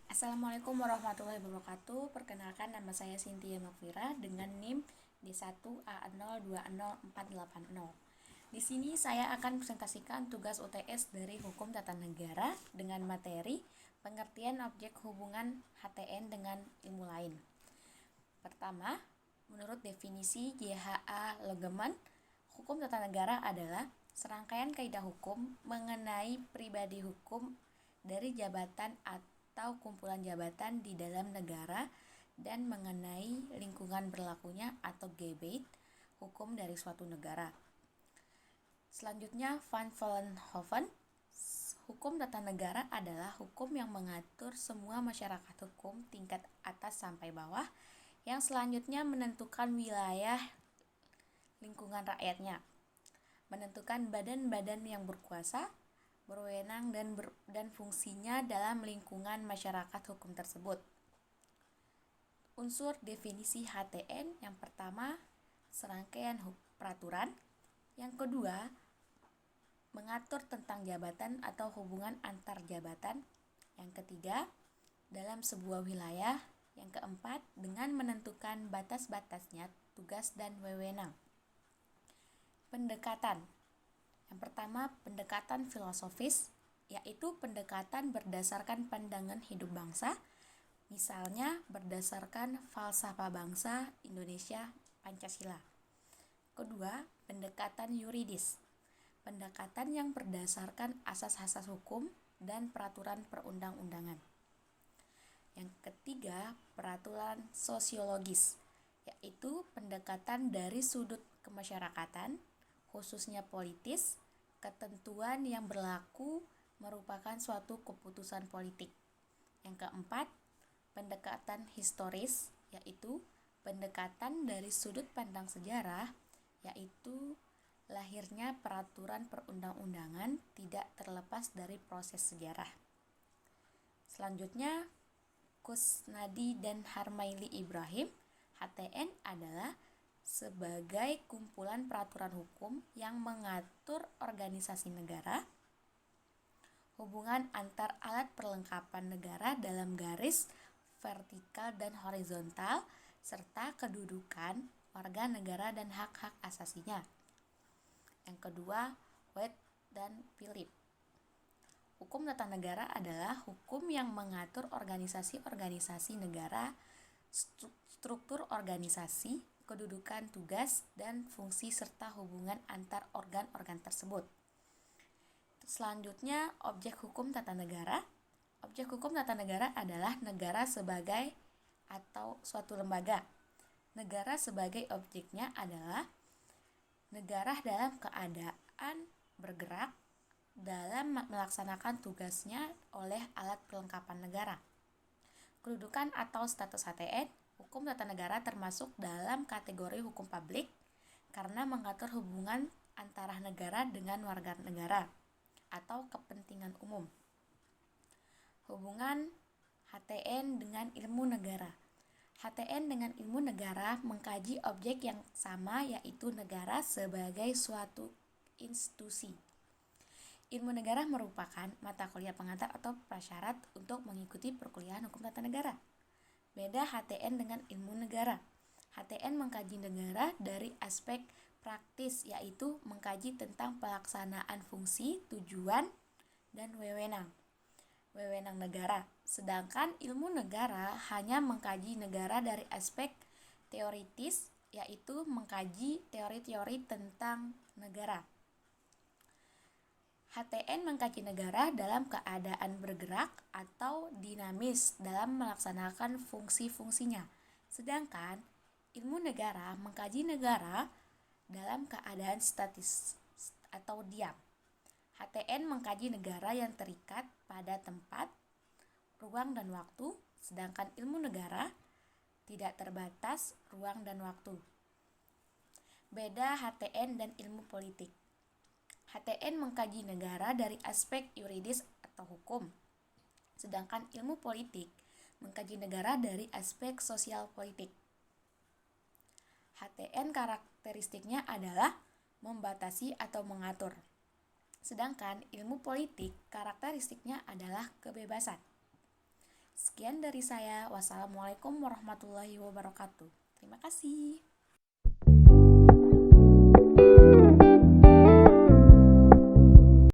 Assalamualaikum warahmatullahi wabarakatuh. Perkenalkan, nama saya Cynthia Makfira dengan NIM D1A020480. Di sini saya akan presentasikan tugas UTS dari Hukum Tata Negara dengan materi pengertian objek hubungan HTN dengan ilmu lain. Pertama, menurut definisi JHA Legeman, Hukum Tata Negara adalah serangkaian kaidah hukum mengenai pribadi hukum dari jabatan atau kumpulan jabatan di dalam negara dan mengenai lingkungan berlakunya atau gebeit hukum dari suatu negara. Selanjutnya, Van Vollenhoven, hukum tata negara adalah hukum yang mengatur semua masyarakat hukum tingkat atas sampai bawah yang selanjutnya menentukan wilayah lingkungan rakyatnya, menentukan badan-badan yang berkuasa, berwenang dan fungsinya dalam lingkungan masyarakat hukum tersebut. Unsur definisi HTN yang pertama, serangkaian peraturan. Yang kedua, mengatur tentang jabatan atau hubungan antar jabatan. Yang ketiga, dalam sebuah wilayah. Yang keempat, dengan menentukan batas-batasnya, tugas dan wewenang. Pendekatan. Yang pertama, pendekatan filosofis, yaitu pendekatan berdasarkan pandangan hidup bangsa, misalnya berdasarkan falsafah bangsa Indonesia Pancasila. Kedua, pendekatan yuridis, pendekatan yang berdasarkan asas-asas hukum dan peraturan perundang-undangan. Yang ketiga, peraturan sosiologis, yaitu pendekatan dari sudut kemasyarakatan, khususnya politis, ketentuan yang berlaku merupakan suatu keputusan politik. Yang keempat, pendekatan historis, yaitu pendekatan dari sudut pandang sejarah, yaitu lahirnya peraturan perundang-undangan tidak terlepas dari proses sejarah. Selanjutnya, Kusnadi dan Harmaili Ibrahim, HTN adalah sebagai kumpulan peraturan hukum yang mengatur organisasi negara, hubungan antar alat perlengkapan negara dalam garis vertikal dan horizontal, serta kedudukan warga negara dan hak-hak asasinya. Yang kedua, White dan Philip. Hukum tata negara adalah hukum yang mengatur organisasi-organisasi negara, struktur organisasi, kedudukan tugas dan fungsi serta hubungan antar organ-organ tersebut. Selanjutnya, objek hukum tata negara. Objek hukum tata negara adalah negara sebagai atau suatu lembaga. Negara sebagai objeknya adalah negara dalam keadaan bergerak dalam melaksanakan tugasnya oleh alat perlengkapan negara. Kedudukan atau status HTN, hukum tata negara termasuk dalam kategori hukum publik karena mengatur hubungan antara negara dengan warga negara atau kepentingan umum. Hubungan HTN dengan ilmu negara. HTN dengan ilmu negara mengkaji objek yang sama, yaitu negara sebagai suatu institusi. Ilmu negara merupakan mata kuliah pengantar atau prasyarat untuk mengikuti perkuliahan hukum tata negara. Beda HTN dengan ilmu negara. HTN mengkaji negara dari aspek praktis, yaitu mengkaji tentang pelaksanaan fungsi, tujuan, dan wewenang negara. Sedangkan ilmu negara hanya mengkaji negara dari aspek teoritis, yaitu mengkaji teori-teori tentang negara. HTN mengkaji negara dalam keadaan bergerak atau dinamis dalam melaksanakan fungsi-fungsinya. Sedangkan ilmu negara mengkaji negara dalam keadaan statis atau diam. HTN mengkaji negara yang terikat pada tempat, ruang, dan waktu, sedangkan ilmu negara tidak terbatas ruang dan waktu. Beda HTN dan ilmu politik. HTN mengkaji negara dari aspek yuridis atau hukum, sedangkan ilmu politik mengkaji negara dari aspek sosial politik. HTN karakteristiknya adalah membatasi atau mengatur. Sedangkan ilmu politik karakteristiknya adalah kebebasan. Sekian dari saya. Wassalamualaikum warahmatullahi wabarakatuh. Terima kasih.